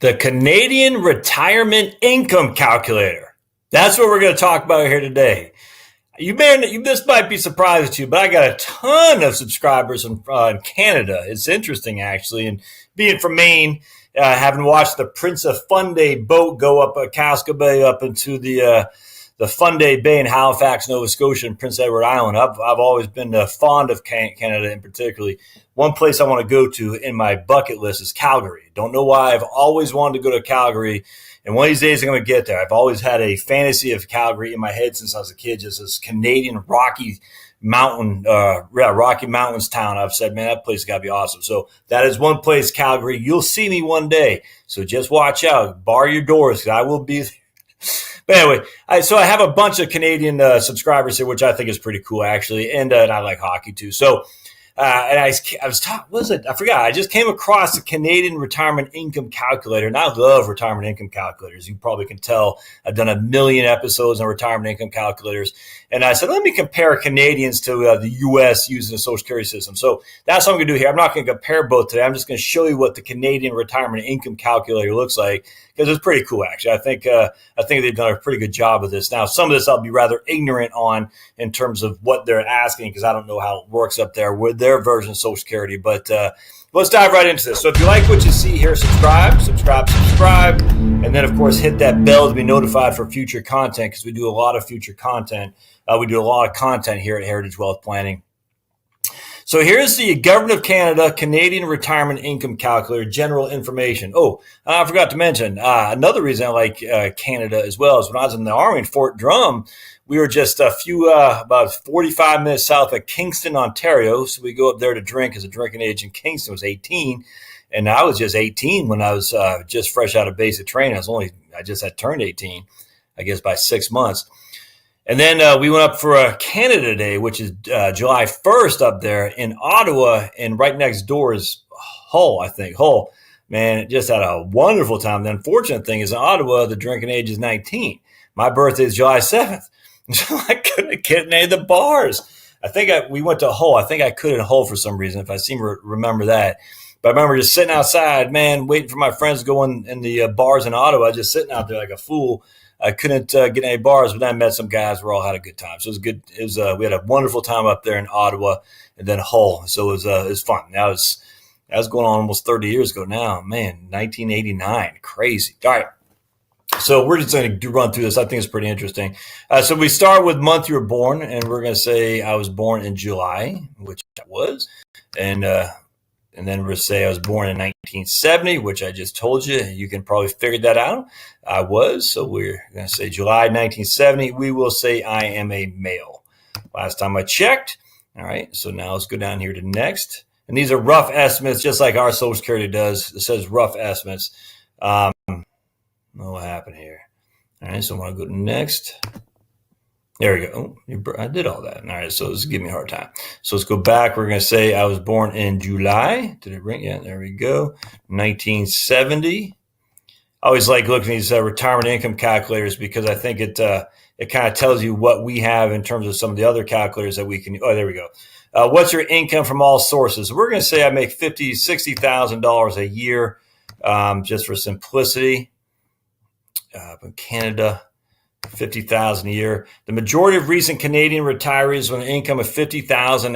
The Canadian Retirement Income Calculator. That's what we're going to talk about here today. This might be surprising to you, but I got a ton of subscribers in Canada. It's interesting, actually. And being from Maine, having watched the Prince of Fundy boat go up Casco Bay up into the Fundy Bay in Halifax, Nova Scotia, and Prince Edward Island. I've always been fond of Canada in particularly. One place I want to go to in my bucket list is Calgary. Don't know why. I've always wanted to go to Calgary, and one of these days I'm going to get there. I've always had a fantasy of Calgary in my head since I was a kid, just this Canadian Rocky Mountains town. I've said, man, that place has got to be awesome. So that is one place, Calgary. You'll see me one day. So just watch out. Bar your doors, because I will be there. But anyway, I have a bunch of Canadian subscribers here, which I think is pretty cool, actually. And I like hockey, too. So and I was talking, what was it? I forgot. I just came across the Canadian Retirement Income Calculator, and I love retirement income calculators. You probably can tell I've done a million episodes on retirement income calculators. And I said, let me compare Canadians to the U.S. using the Social Security system. So that's what I'm going to do here. I'm not going to compare both today. I'm just going to show you what the Canadian Retirement Income Calculator looks like, because it's pretty cool, actually. I think they've done a pretty good job of this. Now, some of this I'll be rather ignorant on in terms of what they're asking, because I don't know how it works up there with their version of Social Security. But let's dive right into this. So if you like what you see here, subscribe, and then, of course, hit that bell to be notified for future content, because we do a lot of future content. We do a lot of content here at Heritage Wealth Planning. So here's the Government of Canada Canadian Retirement Income Calculator general information. Oh, I forgot to mention, another reason I like Canada as well is when I was in the Army in Fort Drum, we were just about 45 minutes south of Kingston, Ontario. So we go up there to drink, as the drinking age in Kingston was 18. And I was just 18 when I was just fresh out of basic training. I just had turned 18, I guess, by 6 months. And then we went up for Canada Day, which is July 1st up there in Ottawa. And right next door is Hull, I think. Hull, man, just had a wonderful time. The unfortunate thing is in Ottawa, the drinking age is 19. My birthday is July 7th. So I couldn't get any of the bars. We went to Hull. I think I could in Hull for some reason, if I seem to remember that. But I remember just sitting outside, man, waiting for my friends to go in the bars in Ottawa, just sitting out there like a fool. I couldn't get any bars, but then I met some guys. We all had a good time. So it was good. We had a wonderful time up there in Ottawa and then Hull. So it was fun. That was going on almost 30 years ago now. Man, 1989. Crazy. All right. So we're just going to run through this. I think it's pretty interesting. So we start with month you were born, and we're going to say I was born in July, which I was. And then we're going to say I was born in 1970, which I just told you. You can probably figure that out. I was. So we're going to say July 1970. We will say I am a male. Last time I checked. All right. So now let's go down here to next. And these are rough estimates, just like our Social Security does. It says rough estimates. What happened here? All right. So I want to go to next. There we go. Oh, I did all that. All right, so this is giving me a hard time. So let's go back. We're going to say I was born in July. Did it ring? Yeah, there we go. 1970. I always like looking at these retirement income calculators, because I think it kind of tells you what we have in terms of some of the other calculators that we can. Oh, there we go. What's your income from all sources? We're going to say I make $60,000 a year, just for simplicity. In Canada. $50,000 a year. The majority of recent Canadian retirees with an income of $50,000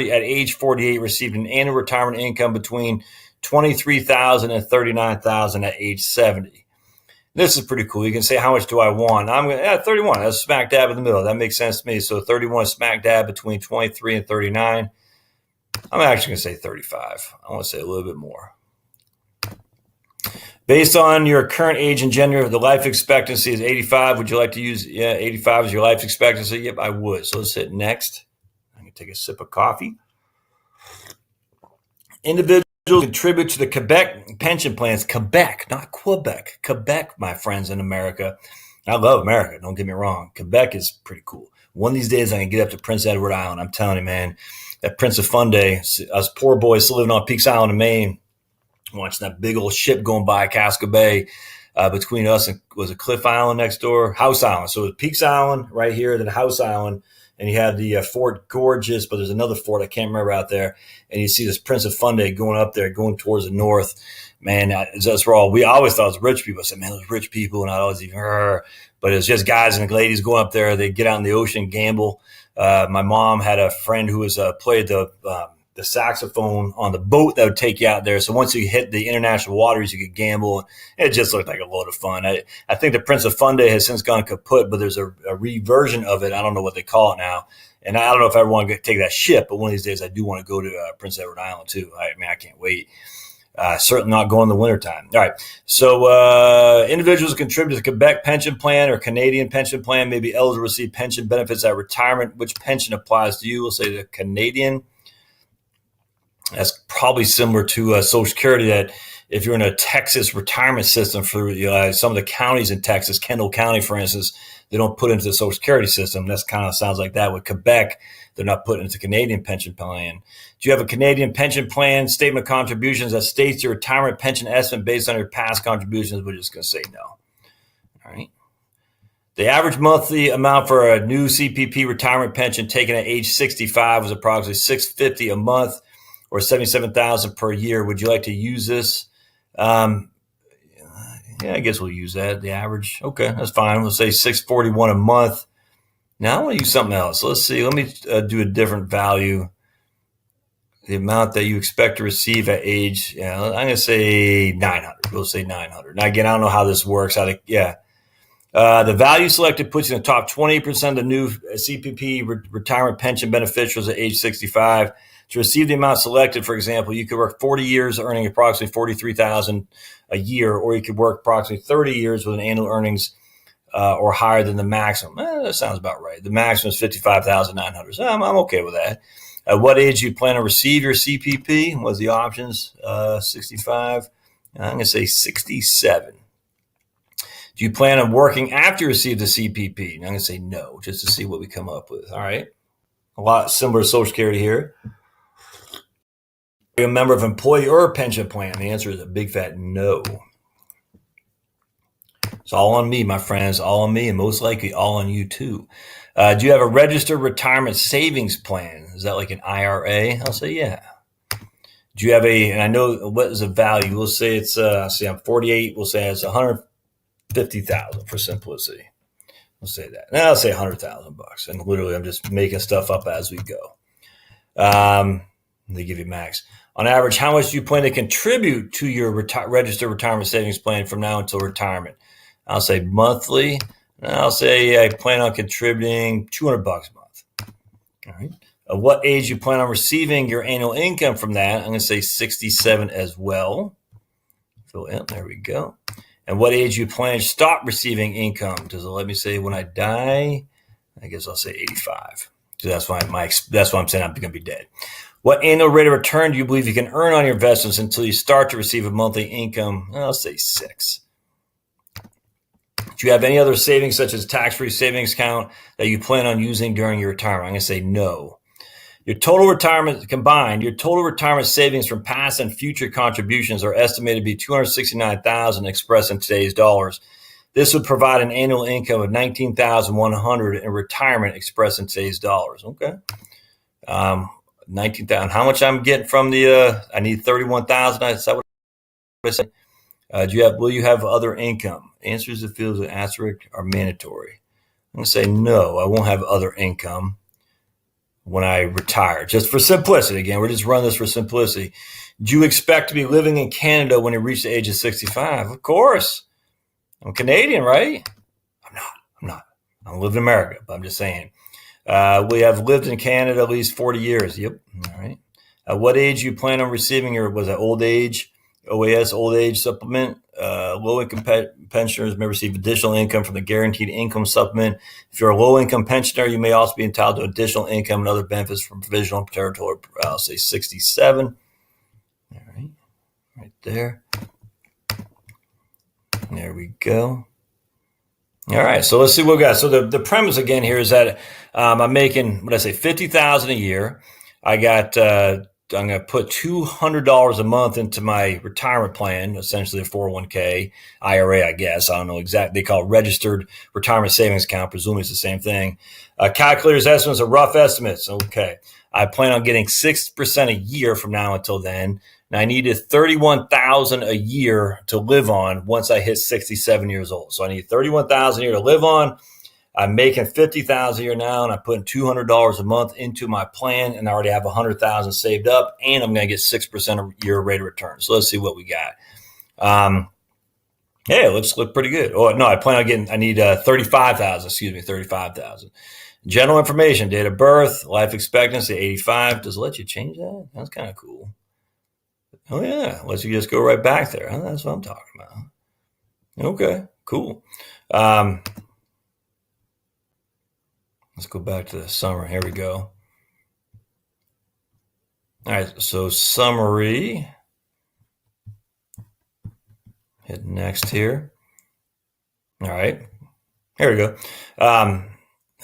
at age 48 received an annual retirement income between $23,000 and $39,000 at age 70. This is pretty cool. You can say, how much do I want? I'm going to 31. That's smack dab in the middle. That makes sense to me. So 31 is smack dab between 23 and 39. I'm actually going to say 35. I want to say a little bit more. Based on your current age and gender, the life expectancy is 85. Would you like to use 85 as your life expectancy? Yep, I would. So let's hit next. I'm going to take a sip of coffee. Individuals contribute to the Quebec pension plans. Quebec, not Quebec. Quebec, my friends in America. I love America. Don't get me wrong. Quebec is pretty cool. One of these days, I'm going to get up to Prince Edward Island. I'm telling you, man, that Prince of Fundy, us poor boys still living on Peaks Island in Maine, watching that big old ship going by Casco Bay. Between us and was a Cliff Island next door, House Island. So it was Peaks Island right here, then House Island, and you have the Fort Gorgeous, but there's another fort I can't remember out there, and you see this Prince of Funday going up there, going towards the north. Man, that's where we always thought it was rich people. I said, man, those rich people, and I always even but it's just guys and ladies going up there. They get out in the ocean and gamble. My mom had a friend who was played the saxophone on the boat that would take you out there. So once you hit the international waters, you could gamble. It just looked like a load of fun. I think the Prince of Funday has since gone kaput, but there's a reversion of it. I don't know what they call it now. And I don't know if I ever want to take that ship, but one of these days I do want to go to Prince Edward Island too. I can't wait. Certainly not going in the wintertime. All right. So individuals who contribute to the Quebec pension plan or Canadian pension plan may be eligible to receive pension benefits at retirement. Which pension applies to you? We'll say the Canadian. That's probably similar to Social Security, that if you're in a Texas retirement system for some of the counties in Texas, Kendall County, for instance, they don't put into the Social Security system. That's kind of sounds like that. With Quebec, they're not putting into the Canadian pension plan. Do you have a Canadian pension plan statement of contributions that states your retirement pension estimate based on your past contributions? We're just going to say no. All right. The average monthly amount for a new CPP retirement pension taken at age 65 was approximately $650 a month, or $77,000 per year. Would you like to use this? Yeah, I guess we'll use that. The average. Okay, that's fine. We'll say $641 a month. Now I want to use something else. Let's see. Let me do a different value. The amount that you expect to receive at age. Yeah, I'm going to say 900. We'll say 900. Now again, I don't know how this works. The value selected puts you in the top 20% of the new CPP retirement pension beneficiaries at age 65. To receive the amount selected, for example, you could work 40 years earning approximately $43,000 a year, or you could work approximately 30 years with an annual earnings or higher than the maximum. That sounds about right. The maximum is $55,900. I'm okay with that. At what age do you plan to receive your CPP? What's the options? 65. I'm going to say 67. Do you plan on working after you receive the CPP? I'm going to say no, just to see what we come up with. All right. A lot similar to Social Security here. Are you a member of employee or pension plan? The answer is a big fat no. It's all on me, my friends, all on me, and most likely all on you too. Do you have a registered retirement savings plan? Is that like an IRA? I'll say yeah. Do you have and I know what is the value? We'll say it's, I'm 48. We'll say it's $150,000 for simplicity. We'll say that. Now I'll say $100,000, and literally I'm just making stuff up as we go. They give you max. On average, how much do you plan to contribute to your registered retirement savings plan from now until retirement? I'll say monthly. I'll say I plan on contributing $200 a month. All right. At what age you plan on receiving your annual income from that? I'm going to say 67 as well. Fill in. There we go. And what age you plan to stop receiving income? Does it let me say when I die? I guess I'll say 85. So that's why I'm saying I'm going to be dead. What annual rate of return do you believe you can earn on your investments until you start to receive a monthly income? I'll say 6. Do you have any other savings, such as tax-free savings account, that you plan on using during your retirement? I'm going to say no. Your total retirement savings from past and future contributions are estimated to be $269,000 expressed in today's dollars. This would provide an annual income of $19,100 in retirement expressed in today's dollars. Okay. $19,000. How much I'm getting from I need $31,000. Is that what I said? Will you have other income? Answers to fields with asterisk are mandatory. I'm going to say no, I won't have other income when I retire. Just for simplicity. Again, we're just running this for simplicity. Do you expect to be living in Canada when you reach the age of 65? Of course. I'm Canadian, right? I'm not. I live in America, but I'm just saying. We have lived in Canada at least 40 years. Yep. All right. At what age do you plan on receiving your, was it old age, OAS, old age supplement? Low-income pensioners may receive additional income from the guaranteed income supplement. If you're a low-income pensioner, you may also be entitled to additional income and other benefits from provisional and territorial. I'll say 67. All right. Right there. There we go. All right, so let's see what we got. So the premise again here is that I'm making, $50,000 a year. I got I'm going to put $200 a month into my retirement plan, essentially a 401k, IRA, I guess. I don't know exactly. They call it registered retirement savings account. Presumably it's the same thing. Calculator's estimates are rough estimates. Okay. I plan on getting 6% a year from now until then. And I needed $31,000 a year to live on once I hit 67 years old. So I need $31,000 a year to live on. I'm making $50,000 a year now, and I'm putting $200 a month into my plan, and I already have $100,000 saved up, and I'm going to get 6% a year rate of return. So let's see what we got. Yeah, let's look pretty good. Oh no, I need 35,000. Excuse me, 35,000. General information: date of birth, life expectancy, 85. Does it let you change that? That's kind of cool. Oh yeah, lets you just go right back there. Oh, that's what I'm talking about. Okay, cool. Let's go back to the summary. Here we go. All right, so summary. Hit next here. All right, here we go.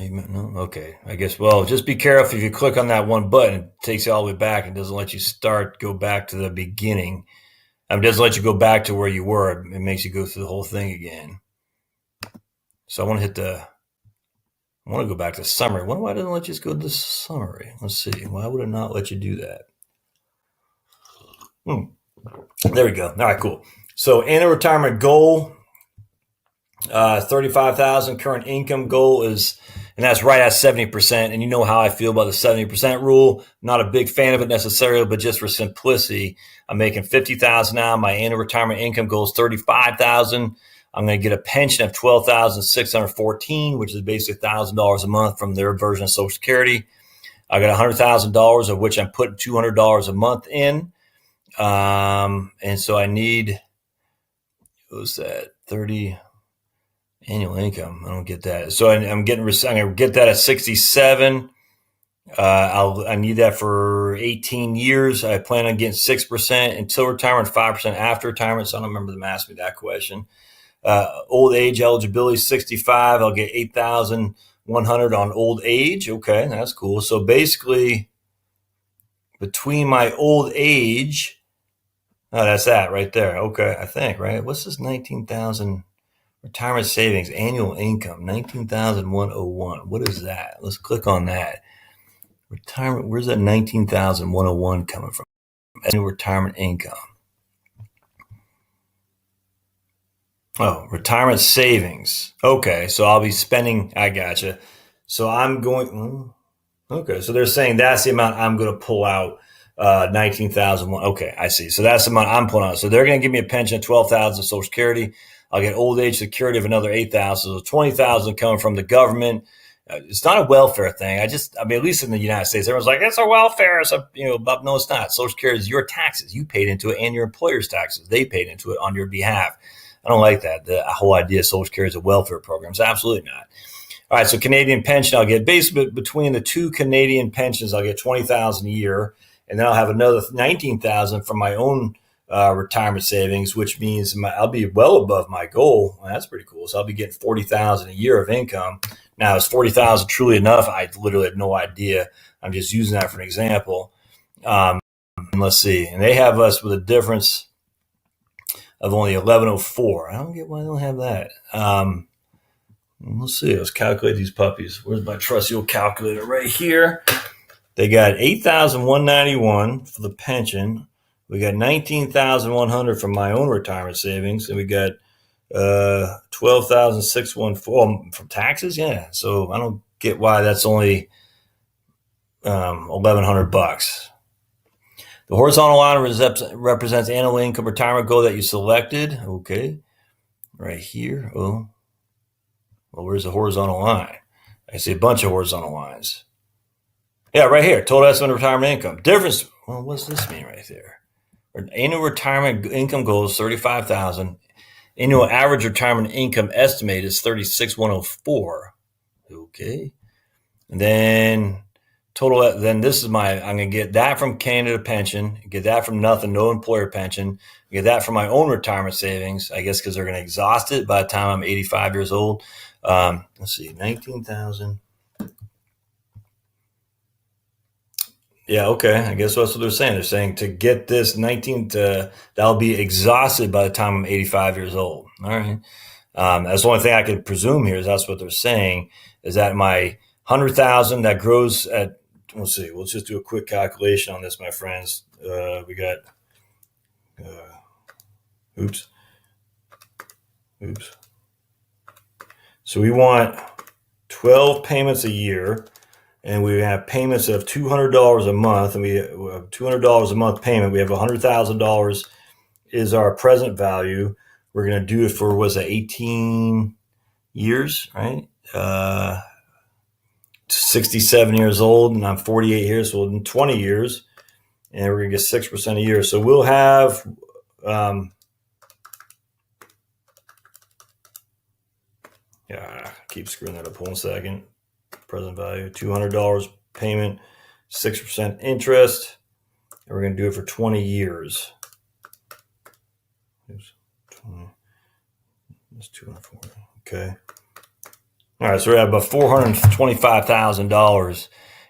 No, okay, I guess, well, just be careful if you click on that one button, it takes you all the way back and doesn't let you go back to the beginning. It doesn't let you go back to where you were. It makes you go through the whole thing again. So I want to go back to summary. Why doesn't it let you just go to the summary? Let's see. Why would it not let you do that? There we go. All right, cool. So annual retirement goal, 35,000. Current income goal is, and that's right at 70%. And you know how I feel about the 70% rule. Not a big fan of it necessarily, but just for simplicity, I'm making 50,000 now. My annual retirement income goal is 35,000. I'm going to get a pension of $12,614, which is basically $1,000 a month from their version of Social Security. I got $100,000 of which I'm putting $200 a month in. And so I need, what was that? 30 annual income. I don't get that. So I'm going to get that at 67. I need that for 18 years. I plan on getting 6% until retirement, 5% after retirement. So I don't remember them asking me that question. Old age eligibility, 65. I'll get 8,100 on old age. Okay, that's cool. So basically, between my old age, that's that right there. Okay, I think, right? What's this 19,000 retirement savings annual income? 19,101. What is that? Let's click on that. Retirement. Where's that 19,101 coming from? Annual retirement income. Oh, retirement savings. Okay, so I'll be spending. I gotcha. So I'm going. Okay, so they're saying that's the amount I'm going to pull out. 19,000. Okay, I see. So that's the amount I'm pulling out. So they're going to give me a pension of 12,000 Social Security. I'll get old age security of another 8,000. So 20,000 coming from the government. It's not a welfare thing. At least in the United States, everyone's like, it's a welfare. But no, it's not. Social Security is your taxes. You paid into it, and your employer's taxes. They paid into it on your behalf. I don't like that. The whole idea of Social Security is a welfare program. It's absolutely not. All right, so Canadian pension, I'll get basically between the two Canadian pensions, I'll get 20,000 a year, and then I'll have another 19,000 from my own retirement savings, which means I'll be well above my goal. Well, that's pretty cool. So I'll be getting 40,000 a year of income. Now, is 40,000 truly enough? I literally have no idea. I'm just using that for an example. Let's see, and they have us with a difference of only 1104. I don't get why they don't have that. Let's see. Let's calculate these puppies. Where's my trusty old calculator? Right here. They got 8,191 for the pension. We got 19,100 from my own retirement savings, and we got 12,614 from taxes. Yeah. So I don't get why that's only $1,100. The horizontal line represents annual income retirement goal that you selected. Okay. Right here. Oh, well, where's the horizontal line? I see a bunch of horizontal lines. Yeah, right here. Total estimate of retirement income. Difference. Well, what's this mean right there? Annual retirement income goal is 35,000. Annual average retirement income estimate is 36,104. Okay. And then total, then this is I'm going to get that from Canada pension, get that from nothing, no employer pension, get that from my own retirement savings, I guess, because they're going to exhaust it by the time I'm 85 years old. Let's see, 19,000. Yeah, okay. I guess that's what they're saying. They're saying to get this 19 to that'll be exhausted by the time I'm 85 years old. All right. That's the only thing I could presume here is that's what they're saying is that my 100,000 that grows at, let's see, let's just do a quick calculation on this, my friends. We got, oops, oops. So we want 12 payments a year, and we have payments of $200 a month, and we have $200 a month payment. We have $100,000 is our present value. We're going to do it for, what's that, 18 years, right? 67 years old, and I'm 48 years old, in 20 years, and we're going to get 6% a year. So we'll have, yeah, keep screwing that up. Hold on a second. Present value, $200 payment, 6% interest, and we're going to do it for 20 years. Oops, 20. That's 240. Okay. All right, so we're at about $425,000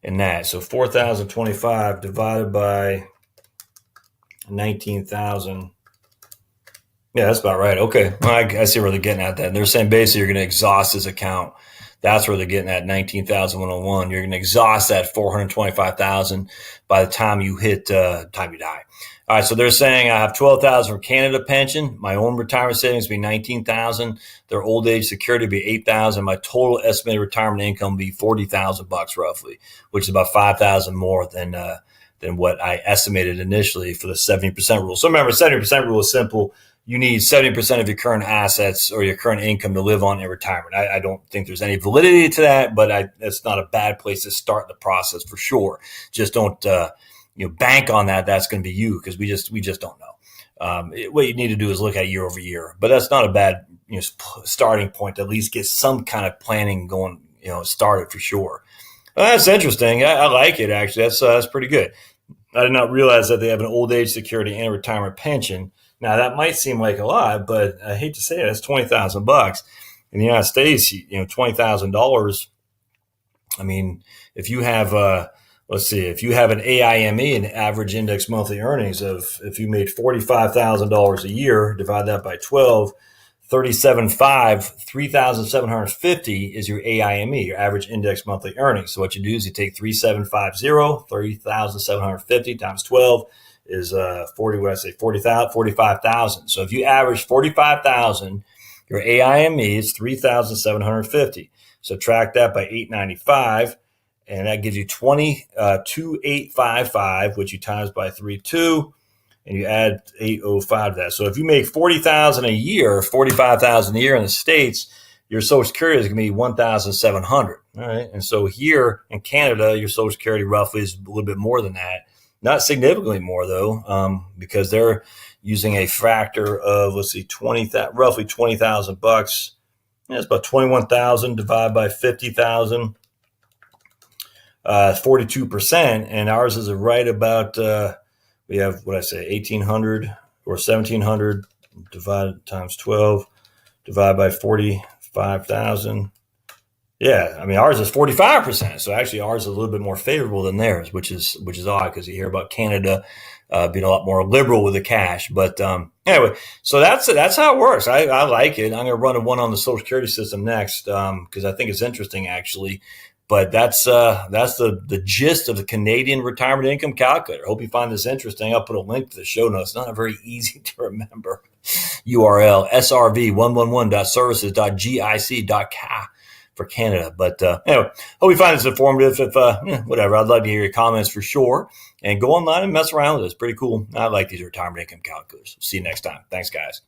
in that. So 4,025 divided by 19,000. Yeah, that's about right. Okay, well, I see where they're getting at that. They're saying basically you're going to exhaust this account. That's where they're getting at 19,101. You're going to exhaust that 425,000 by the time you hit time you die. All right, so they're saying I have 12,000 for Canada pension. My own retirement savings will be 19,000. Their old age security will be 8,000. My total estimated retirement income will be 40,000 bucks roughly, which is about 5,000 more than what I estimated initially for the 70% rule. So remember, 70% rule is simple. You need 70% of your current assets or your current income to live on in retirement. I don't think there's any validity to that, but that's not a bad place to start the process for sure. Just don't bank on that. That's going to be you because we just don't know. What you need to do is look at year over year, but that's not a bad starting point to at least get some kind of planning going, started for sure. Well, that's interesting. I like it actually. That's pretty good. I did not realize that they have an old age security and a retirement pension. Now that might seem like a lot, but I hate to say it, that's $20,000 in the United States. $20,000. I mean, if you have, if you have an AIME, an average index monthly earnings of, if you made $45,000 a year, divide that by 12, 37.5, 3,750 is your AIME, your average index monthly earnings. So what you do is you take 3,750, 30,750 times 12 is 45,000. So if you average 45,000, your AIME is 3,750. Subtract that by 895, and that gives you 2,855, which you times by 3.2, and you add 805 to that. So if you make 40,000 a year, 45,000 a year in the States, your Social Security is going to be 1,700. All right, and so here in Canada, your Social Security roughly is a little bit more than that. Not significantly more though, because they're using a factor of roughly $20,000. It's about 21,000 divided by 50,000, 42%, and ours is right about we have 1,800 or 1,700 divided times 12 divided by 45,000. Yeah, I mean ours is 45%. So actually ours is a little bit more favorable than theirs, which is odd because you hear about Canada being a lot more liberal with the cash. But anyway, so that's how it works. I like it. I'm going to run one on the Social Security system next because I think it's interesting actually. But that's the gist of the Canadian retirement income calculator. Hope you find this interesting. I'll put a link to the show notes. Not a very easy to remember URL, srv111.services.gic.ca for Canada. But anyway, hope you find this informative. If whatever, I'd love to hear your comments for sure. And go online and mess around with it. It's pretty cool. I like these retirement income calculators. See you next time. Thanks, guys.